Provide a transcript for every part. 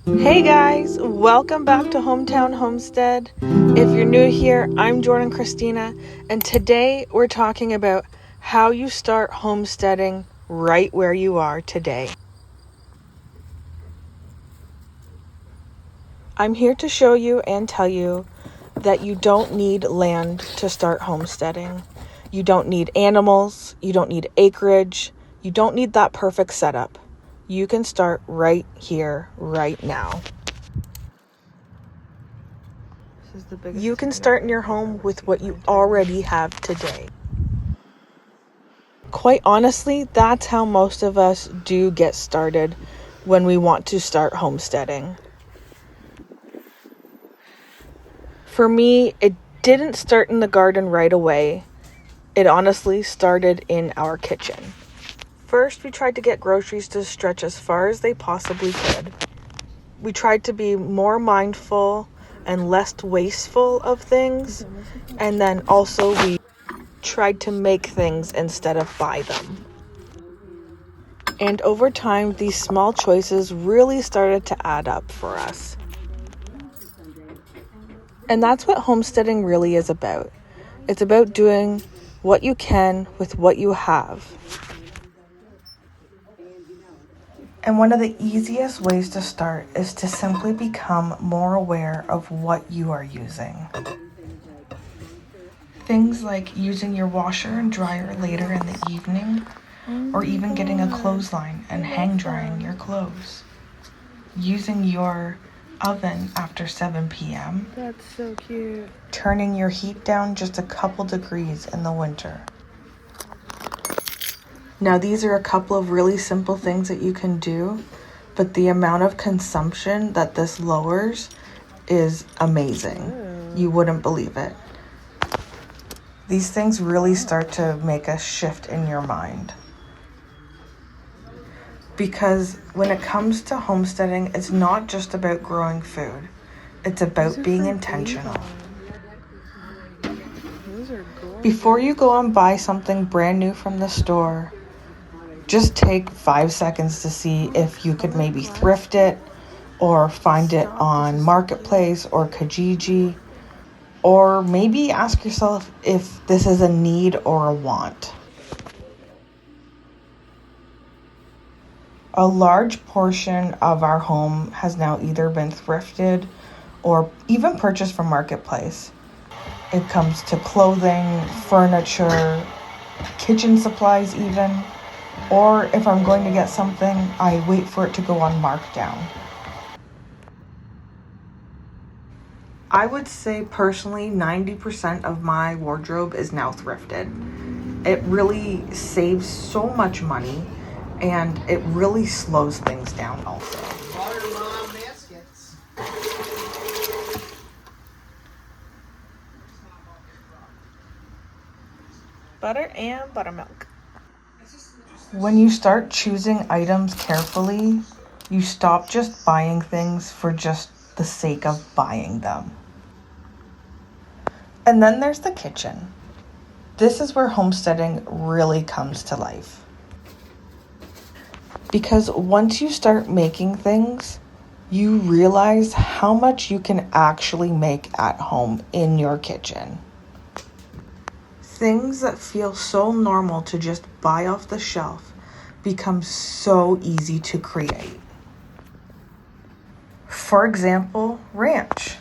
Hey guys, welcome back to Hometown Homestead. If you're new here, I'm Jordan Christina, and today we're talking about how you start homesteading right where you are today. I'm here to show you and tell you that you don't need land to start homesteading. You don't need animals, you don't need acreage, you don't need that perfect setup. You can start right here, right now. You can start in your home with what you already have today. Quite honestly, that's how most of us do get started when we want to start homesteading. For me, it didn't start in the garden right away. It honestly started in our kitchen. First, we tried to get groceries to stretch as far as they possibly could. We tried to be more mindful and less wasteful of things, and then also we tried to make things instead of buy them. And over time, these small choices really started to add up for us. And that's what homesteading really is about. It's about doing what you can with what you have. And one of the easiest ways to start is to simply become more aware of what you are using. Things like using your washer and dryer later in the evening, or even getting a clothesline and hang drying your clothes. Using your oven after 7 p.m. That's so cute. Turning your heat down just a couple degrees in the winter. Now, these are a couple of really simple things that you can do, but the amount of consumption that this lowers is amazing. You wouldn't believe it. These things really start to make a shift in your mind. Because when it comes to homesteading, it's not just about growing food. It's about being intentional. Before you go and buy something brand new from the store, just take 5 seconds to see if you could maybe thrift it or find it on Marketplace or Kijiji, or maybe ask yourself if this is a need or a want. A large portion of our home has now either been thrifted or even purchased from Marketplace. It comes to clothing, furniture, kitchen supplies even, or if I'm going to get something, I wait for it to go on markdown. I would say personally 90% of my wardrobe is now thrifted. It really saves so much money and it really slows things down also. Butter and buttermilk. When you start choosing items carefully, you stop just buying things for just the sake of buying them. And then there's the kitchen. This is where homesteading really comes to life. Because once you start making things, you realize how much you can actually make at home in your kitchen. Things that feel so normal to just buy off the shelf become so easy to create. For example, ranch.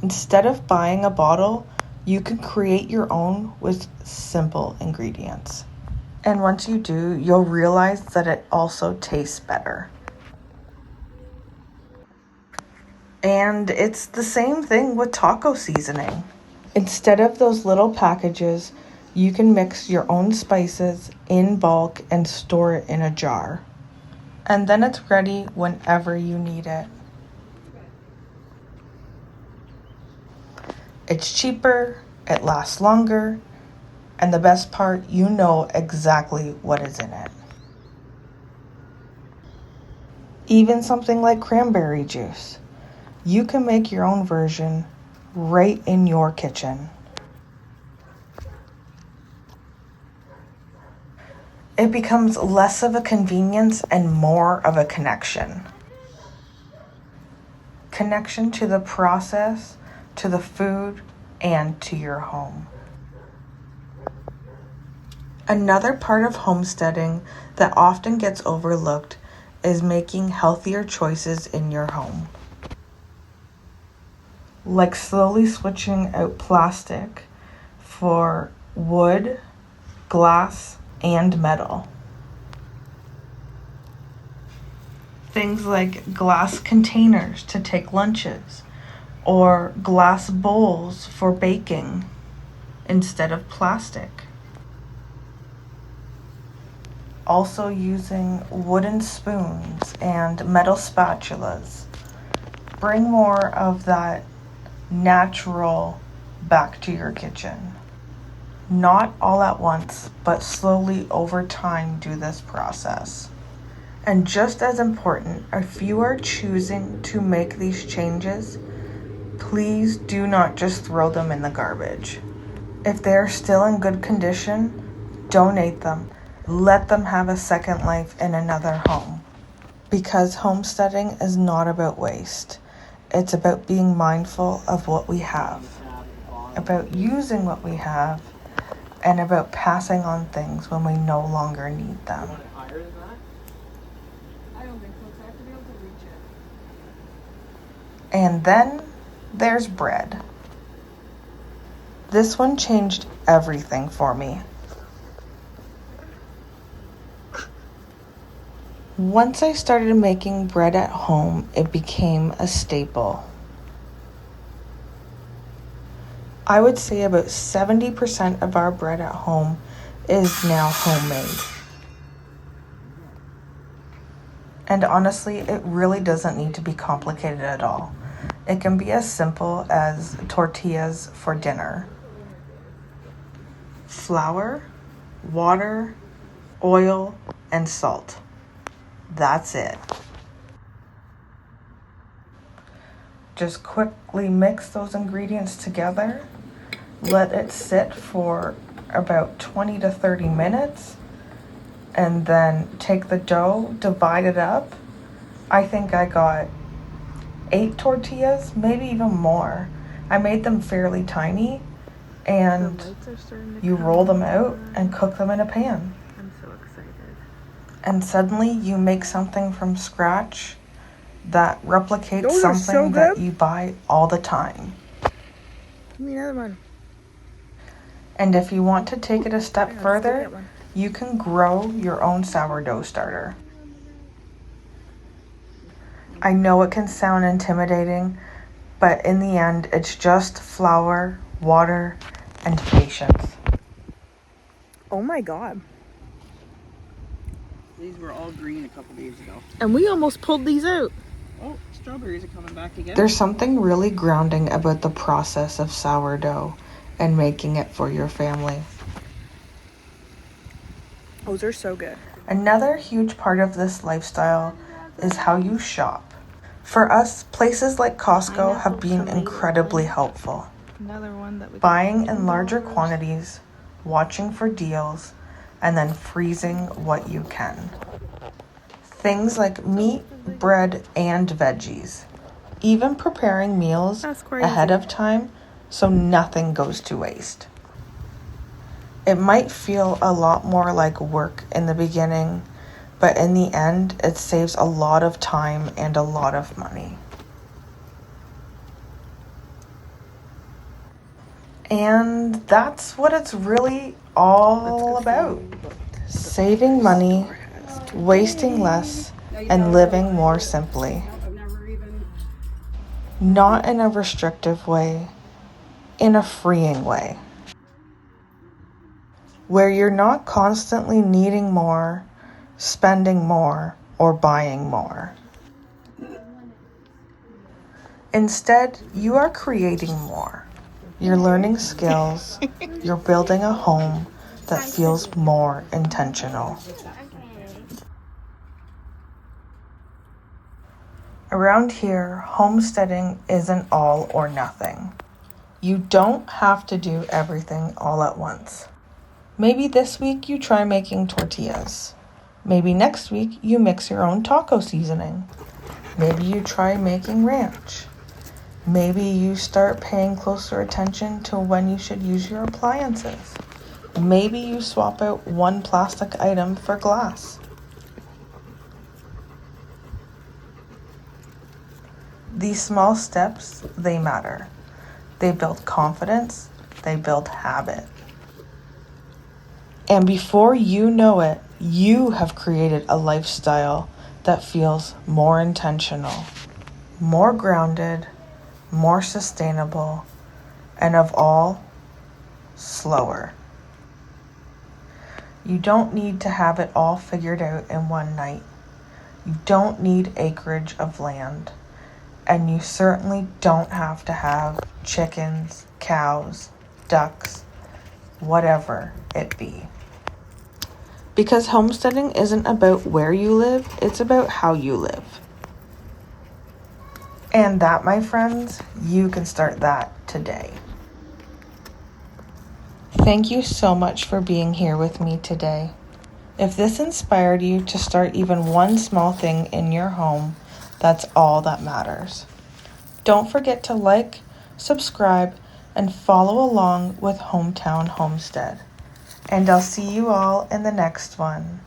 Instead of buying a bottle, you can create your own with simple ingredients. And once you do, you'll realize that it also tastes better. And it's the same thing with taco seasoning. Instead of those little packages, you can mix your own spices in bulk and store it in a jar. And then it's ready whenever you need it. It's cheaper, it lasts longer, and the best part, you know exactly what is in it. Even something like cranberry juice. You can make your own version right in your kitchen. It becomes less of a convenience and more of a connection. connection to the process, to the food, and to your home. Another part of homesteading that often gets overlooked is making healthier choices in your home. Like slowly switching out plastic for wood, glass, and metal. Things like glass containers to take lunches or glass bowls for baking instead of plastic. Also using wooden spoons and metal spatulas. Bring more of that natural back to your kitchen. Not all at once, but slowly over time do this process. And just as important, if you are choosing to make these changes, please do not just throw them in the garbage. If they are still in good condition, donate them. Let them have a second life in another home. Because homesteading is not about waste. It's about being mindful of what we have, about using what we have, and about passing on things when we no longer need them. And then there's bread. This one changed everything for me. Once I started making bread at home, it became a staple. I would say about 70% of our bread at home is now homemade. And honestly, it really doesn't need to be complicated at all. It can be as simple as tortillas for dinner. Flour, water, oil, and salt. That's it. Just quickly mix those ingredients together. Let it sit for about 20 to 30 minutes. And then take the dough, divide it up. I think I got 8 tortillas, maybe even more. I made them fairly tiny. And you roll them out and cook them in a pan. I'm so excited. And suddenly you make something from scratch that replicates Those are so something that good. you buy all the time. Give me another one. And if you want to take it a step Yeah, let's go further, get one. you can grow your own sourdough starter. I know it can sound intimidating, but in the end, it's just flour, water, and patience. Oh my god. These were all green a couple days ago. And we almost pulled these out. Oh, strawberries are coming back again. There's something really grounding about the process of sourdough and making it for your family. Those are so good. Another huge part of this lifestyle is how you shop. For us, places like Costco have been incredibly helpful. Another one that we Buying in larger quantities, watching for deals, and then freezing what you can. Things like meat, bread, and veggies. Even preparing meals That's crazy. ahead of time so nothing goes to waste. It might feel a lot more like work in the beginning, but in the end, it saves a lot of time and a lot of money. And that's what it's really all about. Saving money, wasting less, and living more simply. Not in a restrictive way, in a freeing way. Where you're not constantly needing more, spending more, or buying more. Instead, you are creating more. You're learning skills. You're building a home that feels more intentional. Around here, homesteading isn't all or nothing. You don't have to do everything all at once. Maybe this week you try making tortillas. Maybe next week you mix your own taco seasoning. Maybe you try making ranch. Maybe you start paying closer attention to when you should use your appliances. Maybe you swap out one plastic item for glass. These small steps, they matter. They build confidence, they build habit. And before you know it, you have created a lifestyle that feels more intentional, more grounded, more sustainable, and of all, slower. You don't need to have it all figured out in one night. You don't need acreage of land. And you certainly don't have to have chickens, cows, ducks, whatever it be. Because homesteading isn't about where you live, it's about how you live. And that, my friends, you can start that today. Thank you so much for being here with me today. If this inspired you to start even one small thing in your home, that's all that matters. Don't forget to like, subscribe, and follow along with Hometown Homestead. And I'll see you all in the next one.